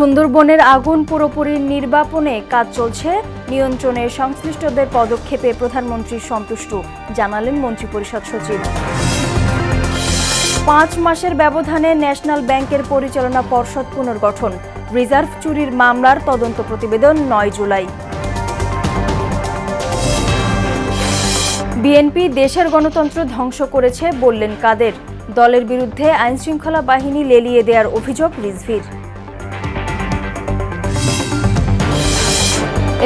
সুন্দরবনের আগুন পুরোপুরি নির্বাপনে কাজ চলছে, নিয়ন্ত্রণে সংশ্লিষ্টদের পদক্ষেপে প্রধানমন্ত্রী সন্তুষ্ট, জানালেন মন্ত্রিপরিষদ সচিব। 5 মাসের ব্যবধানে ন্যাশনাল ব্যাংকের পরিচালনা পর্ষদ পুনর্গঠন, রিজার্ভ চুরির মামলার তদন্ত প্রতিবেদন 9 জুলাই। বিএনপি দেশের গণতন্ত্র ধ্বংস করেছে বললেন কাদের, দলের বিরুদ্ধে আইনশৃঙ্খলা বাহিনী লেলিয়ে দেওয়ার অভিযোগ রিজভির।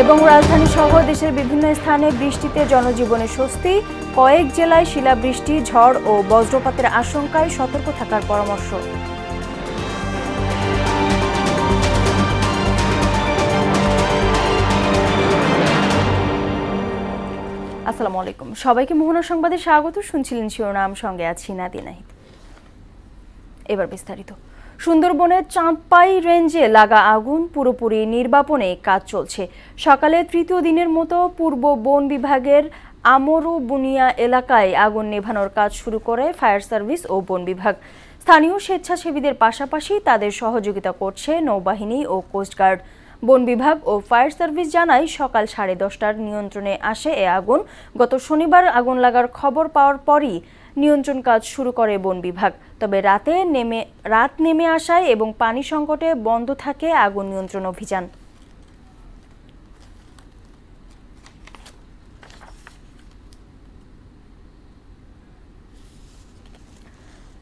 এবং রাজধানী সহ দেশের বিভিন্ন স্থানে বৃষ্টিতে জনজীবনে স্বস্তি, কয়েক জেলায় শিলাবৃষ্টি, ঝড় ও বজ্রপাতের আশঙ্কায় সতর্ক থাকার পরামর্শ। আসসালামু আলাইকুম, সবাইকে মোহনা সংবাদে স্বাগত। শুনছিলেন শিরোনাম, সঙ্গে আছি নাদিয়া নাহিদ। এবার বিস্তারিত। সুন্দরবনের চাঁদপাই রেঞ্জে লাগা আগুন পুরোপুরি নির্বাপনে কাজ চলছে। সকালে তৃতীয় দিনের মতো পূর্ব বন বিভাগের আমরু বুনিয়া এলাকায় আগুন নেভানোর কাজ শুরু করে ফায়ার সার্ভিস ও বন বিভাগ। স্থানীয় স্বেচ্ছাসেবীদের পাশাপাশি তাদের সহযোগিতা করছে নৌবাহিনী ও কোস্টগার্ড। বন বিভাগ ও ফায়ার সার্ভিস জানায় সকাল 10:30টার নিয়ন্ত্রণে আসে এ আগুন। গত শনিবার আগুন লাগার খবর পাওয়ার পরই নিয়ন্ত্রণ কাজ শুরু করে বন বিভাগ। তবে রাত নেমে আসায় এবং পানি সংকটে বন্ধ থাকে আগুন নিয়ন্ত্রণ অভিযান।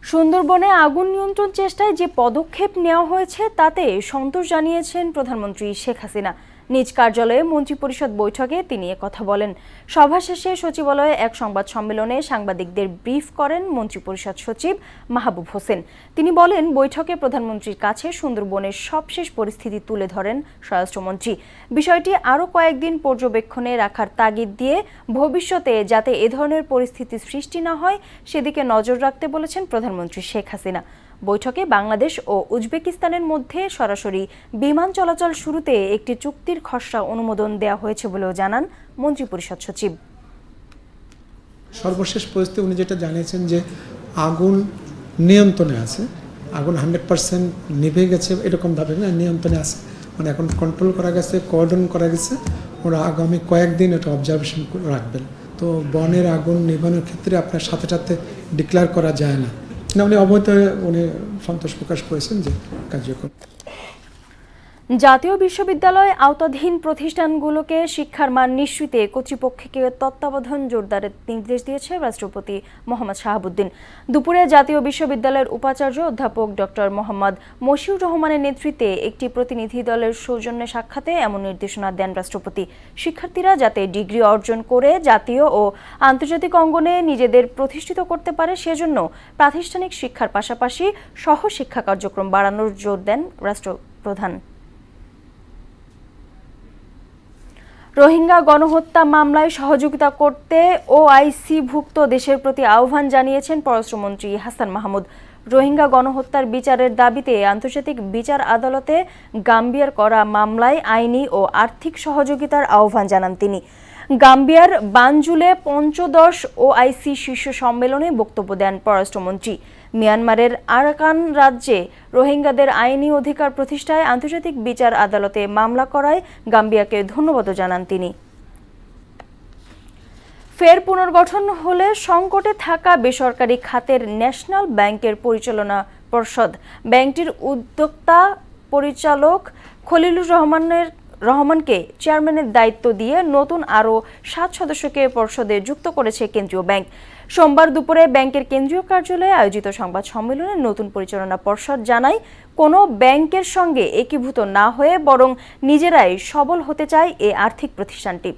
সুন্দরবনে আগুন নিয়ন্ত্রণ চেষ্টায় যে পদক্ষেপ নেওয়া হয়েছে তাতে সন্তোষ জানিয়েছেন প্রধানমন্ত্রী শেখ হাসিনা। নিজ কার্যালয়ে মন্ত্রিপরিষদ বৈঠকে তিনি কথা বলেন। সভা শেষে সচিবালয়ে এক সংবাদ সম্মেলনে সাংবাদিকদের ব্রিফ করেন মন্ত্রিপরিষদ সচিব মাহবুব হোসেন। তিনি বলেন, বৈঠকে প্রধানমন্ত্রীর কাছে সুন্দরবনের সবশেষ পরিস্থিতি তুলে ধরেন স্বরাষ্ট্রমন্ত্রী। বিষয়টি আরও কয়েকদিন পর্যবেক্ষণে রাখার তাগিদ দিয়ে ভবিষ্যতে যাতে এ ধরনের পরিস্থিতি সৃষ্টি না হয় সেদিকে নজর রাখতে বলেছেন প্রধানমন্ত্রী শেখ হাসিনা। বৈঠকে বাংলাদেশ ও উজবেকিস্তানের মধ্যে সরাসরি বিমান চলাচল শুরুতে একটি চুক্তির খসড়া অনুমোদন দেওয়া হয়েছে বলেও জানান মন্ত্রিপরিষদ সচিব। সর্বশেষ পরিস্থিতি উনি যেটা জানিয়েছেন যে আগুন নিয়ন্ত্রণে আছে, আগুন 100% নিভে গেছে এরকমভাবে না, নিয়ন্ত্রণে আছে, মানে এখন কন্ট্রোল করা গেছে, কোঅর্ডিনেশন করা গেছে। ওরা আগামী কয়েকদিন এটা অবজারভেশন রাখবেন। তো বনের আগুন নিভানোর ক্ষেত্রে আপনার সাথে সাথে ডিক্লেয়ার করা যায় না। উনি অবৈধ উনি সন্তোষ প্রকাশ করেছেন যে কার্যক্রম। জাতীয় বিশ্ববিদ্যালয় আওতাধীন প্রতিষ্ঠানগুলোকে শিক্ষার মান নিশ্চিতে কর্তৃপক্ষকে তত্ত্বাবধান জোরদারের নির্দেশ দিয়েছে রাষ্ট্রপতি মোহাম্মদ শাহাবুদ্দিন। দুপুরে জাতীয় বিশ্ববিদ্যালয়ের উপাচার্য অধ্যাপক ডক্টর মোহাম্মদ মশিউর রহমানের নেতৃত্বে একটি প্রতিনিধি দলের সৌজন্যে সাক্ষাতে এমন নির্দেশনা দেন রাষ্ট্রপতি। শিক্ষার্থীরা যাতে ডিগ্রি অর্জন করে জাতীয় ও আন্তর্জাতিক অঙ্গনে নিজেদের প্রতিষ্ঠিত করতে পারে সেজন্য প্রাতিষ্ঠানিক শিক্ষার পাশাপাশি সহশিক্ষা কার্যক্রম বাড়ানোর জোর দেন রাষ্ট্রপ্রধান। রোহিঙ্গা গণহত্যা মামলায় সহযোগিতা করতে ওআইসিভুক্ত দেশের প্রতি আহ্বান জানিয়েছেন পররাষ্ট্রমন্ত্রী হাসান মাহমুদ। রোহিঙ্গা গণহত্যার বিচারের দাবিতে আন্তর্জাতিক বিচার আদালতে গাম্বিয়ার করা মামলায় আইনি ও আর্থিক সহযোগিতার আহ্বান জানান তিনি। গাম্বিয়ার বানজুলে ৫ম ওআইসি শীর্ষ সম্মেলনে বক্তব্য দেন পররাষ্ট্রমন্ত্রী। মিয়ানমারের আরাকান রাজ্যে রোহিঙ্গাদের আইনি অধিকার প্রতিষ্ঠায় আন্তর্জাতিক বিচার আদালতে মামলা করায় গাম্বিয়াকে ধন্যবাদ জানান তিনি। ফের পুনর্গঠন হলে সংকটে থাকা বেসরকারি খাতের ন্যাশনাল ব্যাংকের পরিচালনা পর্ষদ ব্যাংকটির উদ্যোক্তা পরিচালক খলিলুর রহমানকে চেয়ারম্যানের দায়িত্ব দিয়ে নতুন আরও 7 সদস্যকে পর্ষদে যুক্ত করেছে কেন্দ্রীয় ব্যাংক। সোমবার দুপুরে ব্যাংকের কেন্দ্রীয় কার্যালয়ে আয়োজিত সংবাদ সম্মেলনে নতুন পরিচালনা পর্ষদ জানায়, কোনো ব্যাংকের সঙ্গে একীভূত না হয়ে বরং নিজেরাই সবল হতে চায় এ আর্থিক প্রতিষ্ঠানটি।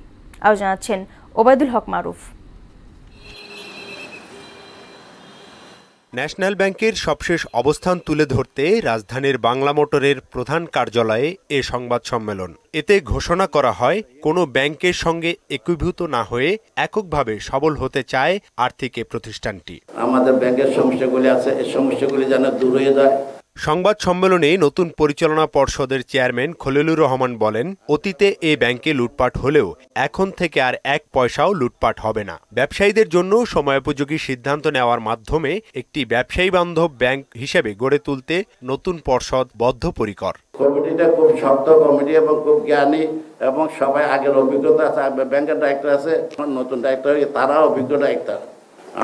আরও জানাচ্ছেন ওবায়দুল হক মারুফ। ন্যাশনাল ব্যাংকের সবশেষ অবস্থান তুলে ধরতে রাজধানীর বাংলা মোটরের প্রধান কার্যালয়ে এ সংবাদ সম্মেলন। এতে ঘোষণা করা হয়, কোনো ব্যাংকের সঙ্গে একীভূত না হয়ে এককভাবে সবল হতে চায় আর্থিক এ প্রতিষ্ঠানটি। আমাদের ব্যাংকের সমস্যাগুলি আছে, এই সমস্যাগুলি যেন দূর হয়ে যায়। সংবাদ সম্মেলনে নতুন পরিচালনা পর্ষদের চেয়ারম্যান খলিলুর রহমান বলেন, অতীতে এ ব্যাংকে লুটপাট হলেও এখন থেকে আর এক পয়সাও লুটপাট হবে না। ব্যবসায়ীদের জন্য সময়োপযোগী সিদ্ধান্ত নেওয়ার মাধ্যমে একটি ব্যবসায়ী বান্ধব ব্যাংক হিসেবে গড়ে তুলতে নতুন পর্ষদ বদ্ধপরিকর। কমিটিটা খুব শক্ত কমিটি এবং খুব জ্ঞানী এবং সবাই আগের অভিজ্ঞতা আছে। ব্যাংকের ডাইরেক্টর আছে, নতুন ডাইরেক্টর, তারা অভিজ্ঞ ডাইরেক্টর।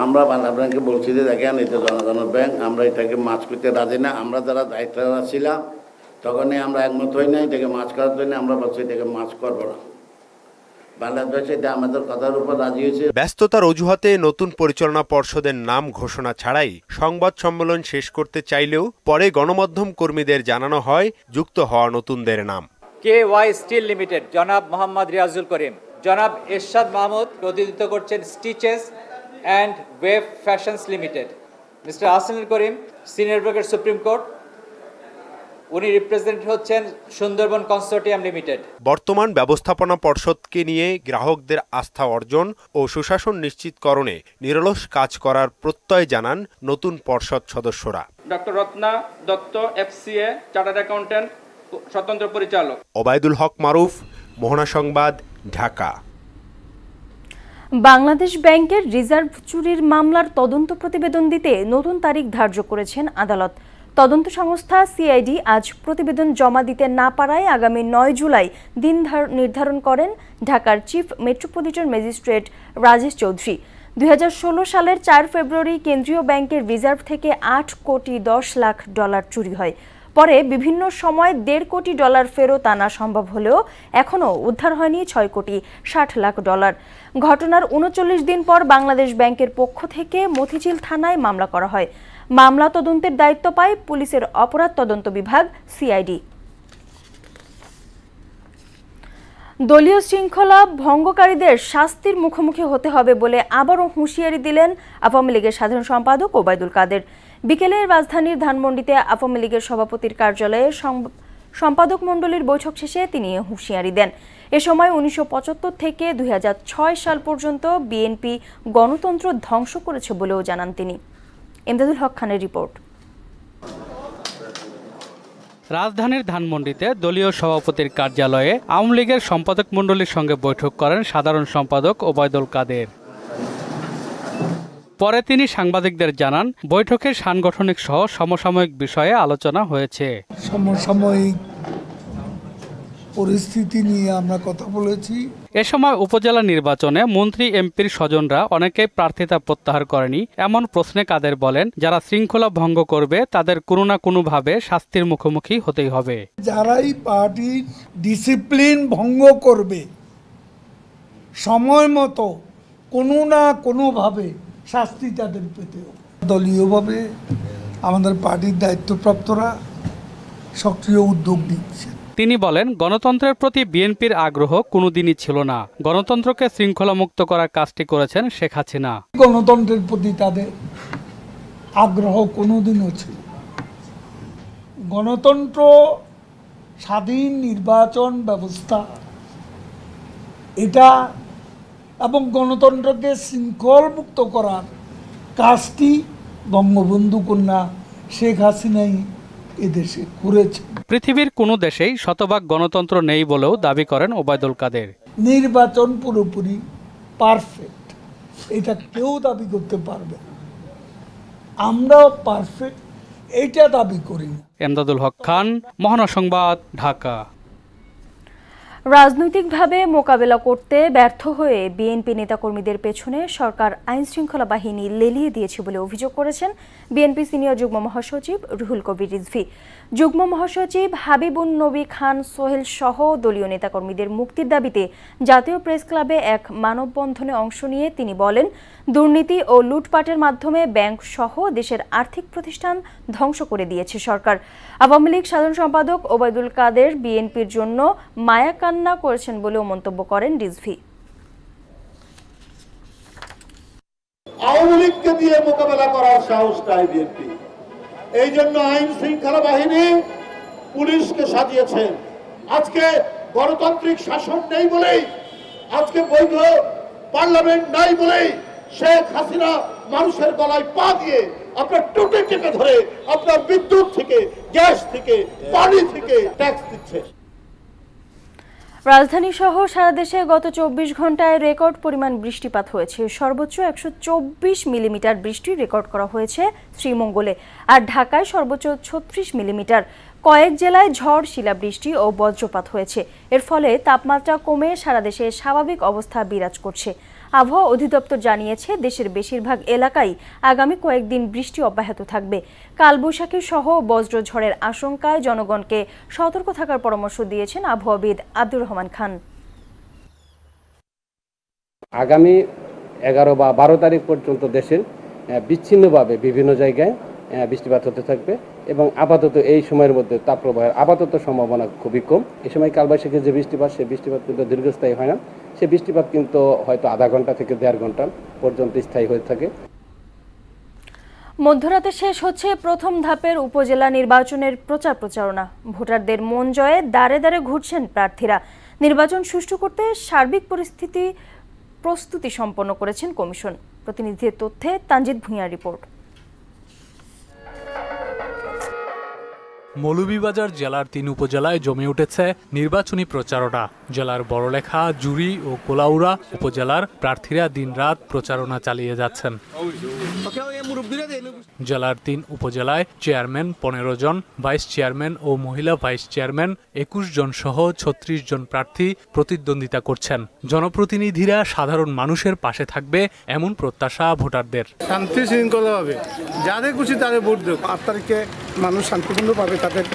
আমরা বাংলা ব্যাংকে বলছি যে দেখেন এটা জনগণের ব্যাংক, আমরা এটাকে মাছ করতে রাজি না। আমরা যারা দায়িত্বরা ছিলাম তখনই আমরা একমত হই না এটাকে মাছ করার জন্য। আমরা বলছি এটাকে মাছ করবো না। বাংলাদেশ এটা আমাদের কথার উপর রাজি হয়েছে। ব্যস্ততার অজুহাতে নতুন পরিচালনা পর্ষদের নাম ঘোষণা ছাড়াই সংবাদ সম্মেলন শেষ করতে চাইলেও পরে গণমাধ্যম কর্মীদের জানানো হয় যুক্ত হওয়া নতুনদের নাম। KY স্টিল লিমিটেড জনাব মোহাম্মদ রিয়াজুল করিম, জনাব এরশাদ মাহমুদ প্রতিনিধিত্ব করছেন stitches and web fashions limited. Mister Hasanul Karim senior advocate supreme court, উনি রিপ্রেজেন্ট হচ্ছেন সুন্দরবন কনসোর্টিয়াম লিমিটেড। বর্তমান ব্যবস্থাপনা পর্ষদকে নিয়ে গ্রাহকদের আস্থা অর্জন ও সুশাসন নিশ্চিতকরণে নিরলস কাজ করার প্রত্যয় জানান নতুন পর্ষদ সদস্যরা। Doctor Ratna Dutta FCA chartered accountant, স্বতন্ত্র পরিচালক। ওবায়দুল হক মারুফ, মোহনা সংবাদ, ঢাকা। বাংলাদেশ ব্যাংকের রিজার্ভ চুরির মামলার তদন্ত প্রতিবেদন দিতে নতুন তারিখ ধার্য করেছেন আদালত। তদন্ত সংস্থা CID আজ প্রতিবেদন জমা দিতে না পারায় আগামী 9 জুলাই দিন নির্ধারণ করেন ঢাকার chief metropolitan magistrate Rajesh Chowdhury. 2016 সালের 4 ফেব্রুয়ারি কেন্দ্রীয় ব্যাংকের রিজার্ভ থেকে $8.10 কোটি চুরি হয়। পরে বিভিন্ন সময় $1.5 কোটি ফেরত আনা সম্ভব হলেও এখনও উদ্ধার হয়নি $6.60 কোটি। ঘটনার 39 দিন পর বাংলাদেশ ব্যাংকের পক্ষ থেকে মতিঝিল থানায় মামলা করা হয়। মামলা তদন্তের দায়িত্ব পায় পুলিশের অপরাধ তদন্ত বিভাগ CID। দলীয় শৃঙ্খলা ভঙ্গকারীদের শাস্তির মুখোমুখি হতে হবে বলে আবারও হুঁশিয়ারি দিলেন আওয়ামী লীগের সাধারণ সম্পাদক ওবায়দুল কাদের। বিকেলে রাজধানীর ধানমন্ডিতে আওয়ামী লীগের সভাপতির কার্যালয়ে সম্পাদক মণ্ডলীর বৈঠক শেষে তিনি হুঁশিয়ারি দেন। এ সময় 1975 থেকে 2006 সাল পর্যন্ত বিএনপি গণতন্ত্র ধ্বংস করেছে বলেও জানান তিনি। ইমদাদুল হক খানের রিপোর্ট। রাজধানীর ধানমন্ডিতে দলীয় সভাপতির কার্যালয়ে আওয়ামী লীগের সম্পাদক মণ্ডলীর সঙ্গে বৈঠক করেন সাধারণ সম্পাদক ওবায়দুল কাদের। পরে তিনি সাংবাদিকদের জানান, বৈঠকে সাংগঠনিক সহ সমসাময়িক বিষয়ে আলোচনা হয়েছে। সমসাময়িক পরিস্থিতি নিয়ে আমরা কথা বলেছি। এ সময় উপজেলা নির্বাচনে মন্ত্রী এমপির স্বজনরা অনেকেই প্রার্থিতা প্রত্যাহার করেনি এমন প্রশ্নে কাদের বলেন, যারা শৃঙ্খলা ভঙ্গ করবে তাদের কোনো না কোনোভাবে শাস্তির মুখোমুখি হতেই হবে। যারাই পার্টির ডিসিপ্লিন ভঙ্গ করবে সময় মতো কোনো না কোনোভাবে শাস্তি তাদের পেতে হবে। দলীয়ভাবে আমাদের পার্টির দায়িত্বপ্রাপ্তরা সক্রিয় উদ্যোগ নিচ্ছে। তিনি বলেন, গণতন্ত্রের প্রতি বিএনপির আগ্রহ কোনোদিনই ছিল না। গণতন্ত্রকে শৃঙ্খলামুক্ত করার কাজটি করেছেন শেখ হাসিনা। গণতন্ত্রের প্রতি তাদের আগ্রহ কোনোদিনও ছিল। গণতন্ত্র, স্বাধীন নির্বাচন ব্যবস্থা এটা এবং গণতন্ত্রকে শৃঙ্খলমুক্ত করার কাজটি বঙ্গবন্ধু কন্যা শেখ হাসিনাই এদেশে করেছে। পৃথিবীর কোনো দেশেই শতভাগ গণতন্ত্র নেই বলেও দাবি করেন ওবায়দুল কাদের। নির্বাচন পুরোপুরি পারফেক্ট এটা কেউ দাবি করতে পারবে না। আমরাও পারফেক্ট এটা দাবি করি না। ইমদাদুল হক খান, মোহনা সংবাদ, ঢাকা। রাজনৈতিকভাবে মোকাবেলা করতে ব্যর্থ হয়ে বিএনপি নেতাকর্মীদের পেছনে সরকার আইনশৃঙ্খলা বাহিনী লেলিয়ে দিয়েছে বলে অভিযোগ করেছেন বিএনপি সিনিয়র যুগ্ম মহাসচিব রুহুল কবির রিজভী। যুগ্ম মহাসচিব হাবিবুন নবী খান সোহেল সহ দলীয় নেতাকর্মীদের মুক্তির দাবিতে জাতীয় প্রেস ক্লাবে এক মানববন্ধনে অংশ নিয়ে তিনি বলেন, দুর্নীতি ও লুটপাটের মাধ্যমে ব্যাংক সহ দেশের আর্থিক প্রতিষ্ঠান ধ্বংস করে দিয়েছে সরকার। আওয়ামী লীগ সাধারণ সম্পাদক ওবায়দুল কাদের বিএনপির জন্য মায়া কান্না করেছেন বলেও মন্তব্য করেন রিজভী। আওয়ামী লীগকে দিয়ে মোকাবেলা করার সাহস নাই বিএনপি। এই জন্য আইন শৃঙ্খলা বাহিনী পুলিশকে সাজিয়েছেন। আজকে গণতান্ত্রিক শাসন নেই বলেই, আজকে বৈধ পার্লামেন্ট নাই বলেই শেখ হাসিনা মানুষের গলায় পা দিয়ে আপনার টুটে টেকে ধরে আপনার বিদ্যুৎ থেকে, গ্যাস থেকে, পানি থেকে ট্যাক্স দিচ্ছে। রাজধানী সহ সারা দেশে গত 24 ঘন্টায় রেকর্ড পরিমাণ বৃষ্টিপাত হয়েছে। সর্বোচ্চ 124 মিলিমিটার বৃষ্টি রেকর্ড করা হয়েছে শ্রীমঙ্গলে, আর ঢাকায় সর্বোচ্চ 36 মিলিমিটার। কয়েক জেলায় ঝড়, শিলাবৃষ্টি ও বজ্রপাত হয়েছে। এর ফলে তাপমাত্রা কমে সারা দেশে স্বাভাবিক অবস্থা বিরাজ করছে। আবহাওয়া অধিদপ্তর জানিয়েছে, দেশের বেশিরভাগ এলাকায় আগামী কয়েকদিন বৃষ্টি অব্যাহত থাকবে। কালবৈশাখী সহ বজ্রঝড়ের আশঙ্কায় জনগণকে সতর্ক থাকার পরামর্শ দিয়েছেন আবহাওয়াবিদ আব্দুর রহমান খান। আগামী 11 বা 12 তারিখ পর্যন্ত দেশের বিচ্ছিন্নভাবে বিভিন্ন জায়গায় বৃষ্টিপাত হতে থাকবে এবং আপাতত এই সময়ের মধ্যে তাপপ্রবাহের আপাতত সম্ভাবনা খুবই কম। এই সময় কালবৈশাখীর যে বৃষ্টিপাত, সেই বৃষ্টিপাত কিন্তু দীর্ঘস্থায়ী হয় না। সেই বৃষ্টিপাত কিন্তু হয়তো আধা ঘন্টা থেকে 1.5 ঘন্টা পর্যন্ত স্থায়ী হয়ে থাকে। মধ্যরাতে শেষ হচ্ছে প্রথম ধাপের উপজেলা নির্বাচনের প্রচারণা। ভোটারদের মন জয়ে দাঁড়ে দাঁড়ে ঘুরছেন প্রার্থীরা। নির্বাচন সুষ্ঠু করতে সার্বিক প্রস্তুতি সম্পন্ন করেছেন কমিশন। প্রতিনিধিদের তথ্যে তানজিদ ভুঁইয়ার রিপোর্ট। মৌলভীবাজার জেলার 3 উপজেলায় জমে উঠেছে নির্বাচনী প্রচারণা। জেলার বড়লেখা, জুড়ি ও কোলাউড়া উপজেলার প্রার্থীরা দিনরাত প্রচারণা চালিয়ে যাচ্ছেন। জেলার 3 উপজেলায় চেয়ারম্যান 15 জন, ভাইস চেয়ারম্যান ও মহিলা ভাইস চেয়ারম্যান 21 জন সহ 36 জন প্রার্থী প্রতিদ্বন্দ্বিতা করছেন। জনপ্রতিনিধিরা সাধারণ মানুষের পাশে থাকবে এমন প্রত্যাশা ভোটারদের। শান্তি শৃঙ্খলাভাবে যাদের খুশি তাদের ভোট দেব। 8 তারিখে মানুষ শান্তিপূর্ণভাবে তাদের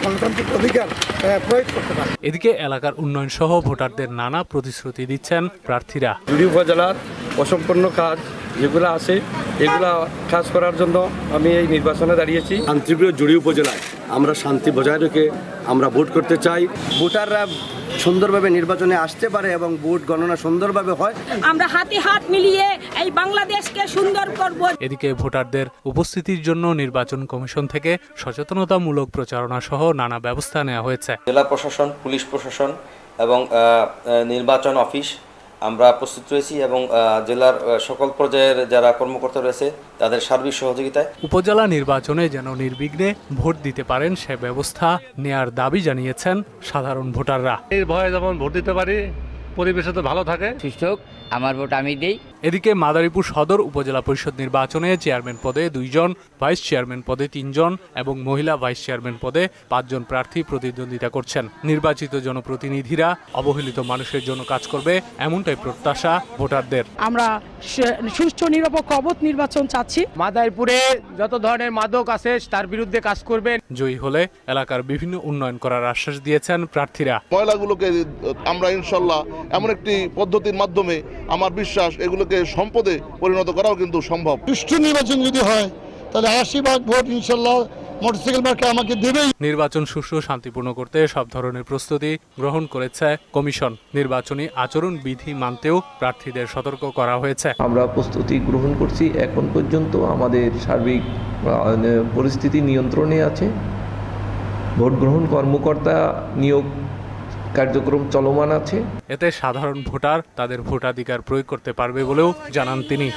গণতান্ত্রিক অধিকার প্রয়োগ করতে পারে। এদিকে এলাকার উন্নয়ন সহ ভোটারদের নানা প্রতিশ্রুতি দিচ্ছেন প্রার্থীরা। জুড়ি উপজেলার অসম্পূর্ণ কাজ যেগুলো আছে এগুলা কাজ করার জন্য আমি এই নির্বাচনে দাঁড়িয়েছি। শান্তিপ্রিয় জুড়ি উপজেলায় আমরা শান্তি বজায় রেখে আমরা ভোট করতে চাই। ভোটাররা সুন্দরভাবে নির্বাচনে আসতে পারে এবং ভোট গণনা সুন্দরভাবে হয়। আমরা হাতে হাত মিলিয়ে এই বাংলাদেশকে সুন্দর করব। এদিকে ভোটারদের উপস্থিতির জন্য নির্বাচন কমিশন থেকে সচেতনতামূলক প্রচারণা সহ নানা ব্যবস্থা নেওয়া হয়েছে। জেলা প্রশাসন, পুলিশ প্রশাসন এবং নির্বাচন অফিস আমরা প্রস্তুত রয়েছি এবং জেলার সকল পর্যায়ের যারা কর্মকর্তা রয়েছে তাদের সার্বিক সহযোগিতায় উপজেলা নির্বাচনে যেন নির্বিঘ্নে ভোট দিতে পারেন সে ব্যবস্থা নেয়ার দাবি জানিয়েছেন সাধারণ ভোটাররা। এর ভয়ে যেমন ভোট দিতে পারি, পরিবেশে তো ভালো থাকে। শিক্ষক আমার ভোট আমি দেই। এদিকে মাদারীপুর সদর উপজেলা পরিষদ নির্বাচনে চেয়ারম্যান পদে 2 জন, ভাইস চেয়ারম্যান পদে 3 জন এবং মহিলা ভাইস চেয়ারম্যান পদে 5 জন প্রার্থী প্রতিদ্বন্দ্বিতা করছেন। নির্বাচিত জনপ্রতিনিধিরা অবহেলিত মানুষের জন্য কাজ করবে এমনটাই প্রত্যাশা ভোটারদের। আমরা সুষ্ঠু নিরপেক্ষ অবাধ নির্বাচন চাচ্ছি। মাদারীপুরে যত ধরনের মাদক আছে তার বিরুদ্ধে কাজ করবেন। জয়ী হলে এলাকার বিভিন্ন উন্নয়ন করার আশ্বাস দিয়েছেন প্রার্থীরা। ময়লাগুলোকে আমরা ইনশাল্লাহ এমন একটি পদ্ধতির মাধ্যমে আমার বিশ্বাস এগুলোকে সম্পদে পরিণত করাও কিন্তু সম্ভব। সুষ্ঠু নির্বাচন যদি হয় তাহলে 80% ভোট ইনশাল্লাহ মোটরসাইকেল মার্কা আমাকে দেবেই। নির্বাচন সুষ্ঠু শান্তিপূর্ণ করতে সব ধরনের প্রস্তুতি গ্রহণ করেছে কমিশন। নির্বাচনী আচরণ বিধি মানতেও প্রার্থীদের সতর্ক করা হয়েছে। আমরা প্রস্তুতি গ্রহণ করছি। এখন পর্যন্ত আমাদের সার্বিক পরিস্থিতি নিয়ন্ত্রণে আছে। ভোট গ্রহণ কর্মকর্তা নিয়োগ কার্যক্রম চলমান আছে। এতে সাধারণ ভোটার তাদের ভোটাধিকার প্রয়োগ করতে পারবে বলেও জানান তিনি।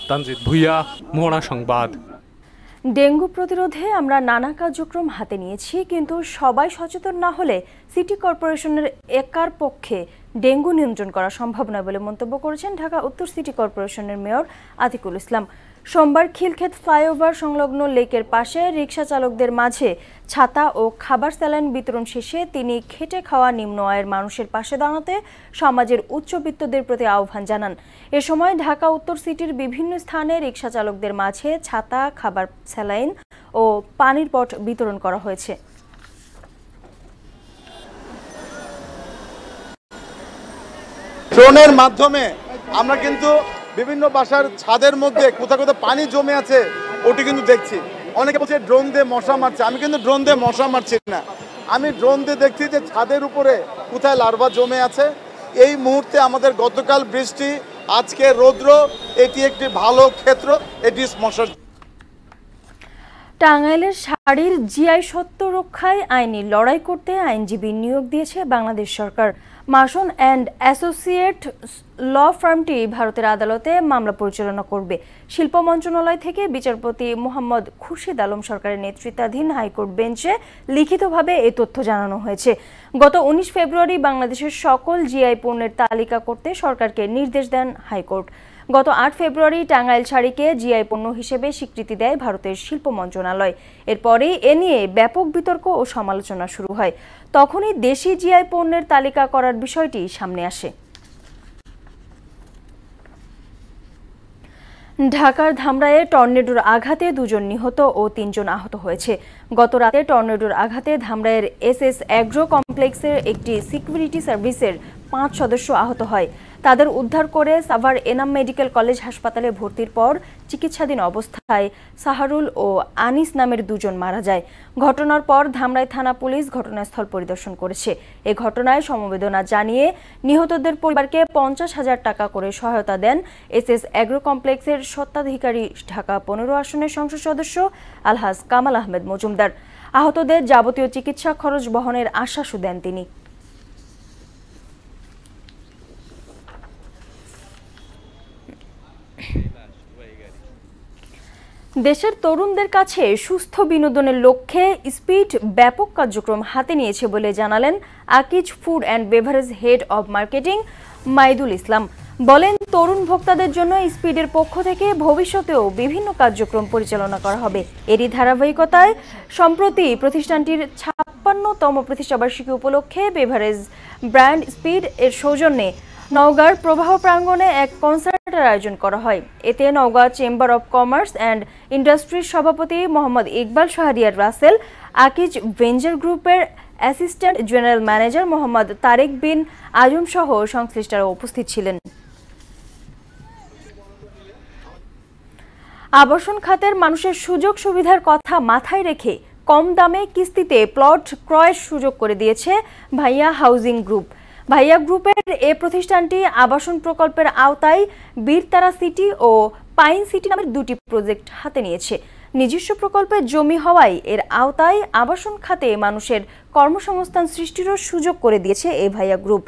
তানজিদ ভুঁইয়া, মোহনা সংবাদ। ডেঙ্গু প্রতিরোধে আমরা নানা কার্যক্রম হাতে নিয়েছি, কিন্তু সবাই সচেতন না হলে সিটি কর্পোরেশনের একার পক্ষে ডেঙ্গু নিয়ন্ত্রণ করা সম্ভব নয় বলে মন্তব্য করেছেন ঢাকা উত্তর সিটি কর্পোরেশনের মেয়র আতিকুল ইসলাম। সোমবার খিলক্ষেত ফ্লাইওভার সংলগ্ন লেকের পাশে রিকশা চালকদের মাঝে ছাতা ও খাবার স্যালাইন বিতরণ শেষে তিনি খেটে খাওয়া নিম্ন আয়ের মানুষের পাশে দাঁড়াতে সমাজের উচ্চবিত্তদের প্রতি আহ্বান জানান। এ সময় ঢাকা উত্তর সিটির বিভিন্ন স্থানে রিকশা চালকদের মাঝে ছাতা, খাবার স্যালাইন ও পানির পট বিতরণ করা হয়েছে। ড্রোনের মাধ্যমে আমরা কিন্তু বিভিন্ন বাসার ছাদের মধ্যে কোথাও কোথাও পানি জমে আছে ওটি কিন্তু দেখছি। অনেকে বলছে ড্রোন দিয়ে মশা মারছে। আমি কিন্তু ড্রোন দিয়ে মশা মারছি না, আমি ড্রোন দিয়ে দেখছি যে ছাদের উপরে কোথায় লার্ভা জমে আছে। এই মুহূর্তে আমাদের গতকাল বৃষ্টি, আজকে রৌদ্র, এটি একটি ভালো ক্ষেত্র, এটি মশার। টাঙ্গাইলের শাড়ির জিআই সত্ত্ব রক্ষায় আইনি লড়াই করতে আইনজীবী নিয়োগ দিয়েছে বাংলাদেশ সরকার। মাসন অ্যান্ড অ্যাসোসিয়েট ল ফার্মটি ভারতের আদালতে মামলা পরিচালনা করবে। শিল্প মন্ত্রণালয় থেকে বিচারপতি মোহাম্মদ খুরশিদ আলম সরকারের নেতৃত্বাধীন হাইকোর্ট বেঞ্চে লিখিতভাবে এই তথ্য জানানো হয়েছে। গত 19 ফেব্রুয়ারি বাংলাদেশের সকল জিআই পণ্যের তালিকা করতে সরকারকে নির্দেশ দেন হাইকোর্ট। গত 8 ফেব্রুয়ারি টাঙ্গাইল শাড়িকে জিআই পণ্য হিসেবে স্বীকৃতি দেয় ভারতের শিল্প মন্ত্রণালয়। এরপরেই এ নিয়ে ব্যাপক বিতর্ক ও সমালোচনা শুরু হয়। তখনই দেশি জিআই পণ্যের তালিকা করার বিষয়টি সামনে আসে। ঢাকার ধামরায়ে টর্নেডোর আঘাতে 2 জন নিহত ও 3 জন আহত হয়েছে। গত রাতে টর্নেডোর আঘাতে ধামরায়ের এসএস অ্যাগ্রো কমপ্লেক্সের একটি সিকিউরিটি সার্ভিসের 5 সদস্য আহত হয়। তাদের উদ্ধার করে সাভার এনাম মেডিকেল কলেজ হাসপাতালে ভর্তির পর চিকিৎসাধীন অবস্থায় সাহারুল ও আনিস নামের 2 জন মারা যায়। ঘটনার পর ধামরাই থানা পুলিশ ঘটনাস্থল পরিদর্শন করেছে। এ ঘটনায় সমবেদনা জানিয়ে নিহতদের পরিবারকে 50,000 টাকা করে সহায়তা দেন এসএস অ্যাগ্রো কমপ্লেক্সের স্বত্বাধিকারী ঢাকা 15 আসনের সংসদ সদস্য আলহাজ কামাল আহমেদ মজুমদার। আহতদের যাবতীয় চিকিৎসা খরচ বহনের আশ্বাসও দেন তিনি। দেশের তরুণদের কাছে সুস্থ বিনোদনের লক্ষ্যে স্পিড ব্যাপক কার্যক্রম হাতে নিয়েছে বলে জানালেন Akij food and beverage head of marketing Maidul Islam. বলেন, তরুণ ভোক্তাদের জন্য স্পিডের পক্ষ থেকে ভবিষ্যতেও বিভিন্ন কার্যক্রম পরিচালনা করা হবে। এরই ধারাবাহিকতায় সম্প্রতি প্রতিষ্ঠানটির 56তম প্রতিষ্ঠাবার্ষিকী উপলক্ষে বেভারেজ ব্র্যান্ড স্পিড এর সৌজন্যে নওগাঁর প্রবাহ প্রাঙ্গণে এক কনসার্টের আয়োজন করা হয়। এতে Naogaon chamber of commerce and ইন্ডাস্ট্রির সভাপতি মোহাম্মদ ইকবাল শাহরিয়ার রাসেল, আকিজ ভেঞ্চার গ্রুপের assistant general manager Mohammad Tarek Bin Azam সহ সংশ্লিষ্টরা উপস্থিত ছিলেন। আবাসন খাতের মানুষের সুযোগ সুবিধার কথা মাথায় রেখে কম দামে কিস্তিতে প্লট ক্রয়ের সুযোগ করে দিয়েছে ভাইয়া হাউজিং গ্রুপ। ভাইয়া গ্রুপের এ প্রতিষ্ঠানটি আবাসন প্রকল্পের আওতায় বীরতারা সিটি ও পাইন সিটি নামের 2টি প্রজেক্ট হাতে নিয়েছে। নিজস্ব প্রকল্পের জমি হওয়ায় এর আওতায় আবাসন খাতে মানুষের কর্মসংস্থান সৃষ্টিরও সুযোগ করে দিয়েছে এই ভাইয়া গ্রুপ।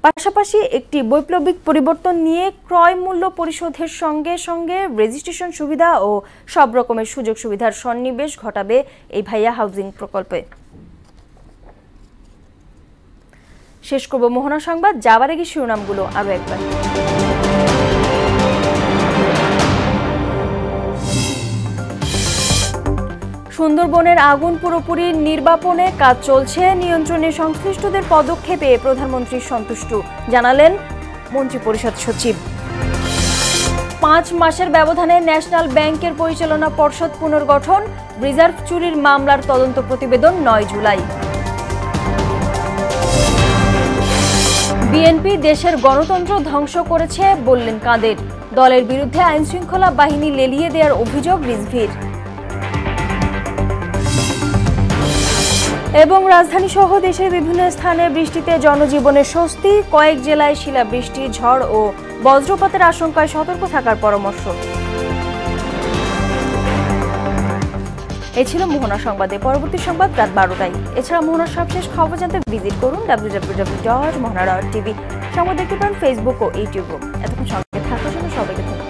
পাশাপাশি একটি বৈপ্লবিক পরিবর্তন নিয়ে ক্রয় মূল্য পরিশোধের সঙ্গে সঙ্গে রেজিস্ট্রেশন সুবিধা ও সব রকমের সুযোগ সুবিধার সন্নিবেশ ঘটাবে এই ভাইয়া হাউজিং প্রকল্পে। শেষ করব মোহনা সংবাদ, যাবার আগে শিরোনামগুলো আরো একবার। সুন্দরবনের আগুন পুরোপুরি নির্বাপনে কাজ চলছে, নিয়ন্ত্রণে সংশ্লিষ্টদের পদক্ষেপে প্রধানমন্ত্রী সন্তুষ্ট, জানালেন মন্ত্রিপরিষদ সচিব। 5 মাসের ব্যবধানে ন্যাশনাল ব্যাংকের পরিচালনা পর্ষদ পুনর্গঠন, রিজার্ভ চুরির মামলার তদন্ত প্রতিবেদন 9 জুলাই। বিএনপি দেশের গণতন্ত্র ধ্বংস করেছে বললেন কাদের, দলের বিরুদ্ধে আইনশৃঙ্খলা বাহিনী লেলিয়ে দেওয়ার অভিযোগ রিজভির। এবং রাজধানী সহ দেশের বিভিন্ন স্থানে বৃষ্টিতে জনজীবনের স্বস্তি, কয়েক জেলায় শিলাবৃষ্টি, ঝড় ও বজ্রপাতের আশঙ্কায় সতর্ক থাকার পরামর্শ। এই ছিল মোহনা সংবাদে। পরবর্তী সংবাদ রাত 12টায়। এছাড়া মোহনার সবশেষ খবর জানতে ভিজিট করুন www.mohana.tv। সংবাদ দেখতে পারেন ফেসবুক ও ইউটিউব। এতক্ষণ সঙ্গে থাকার জন্য সবাইকে ধন্যবাদ।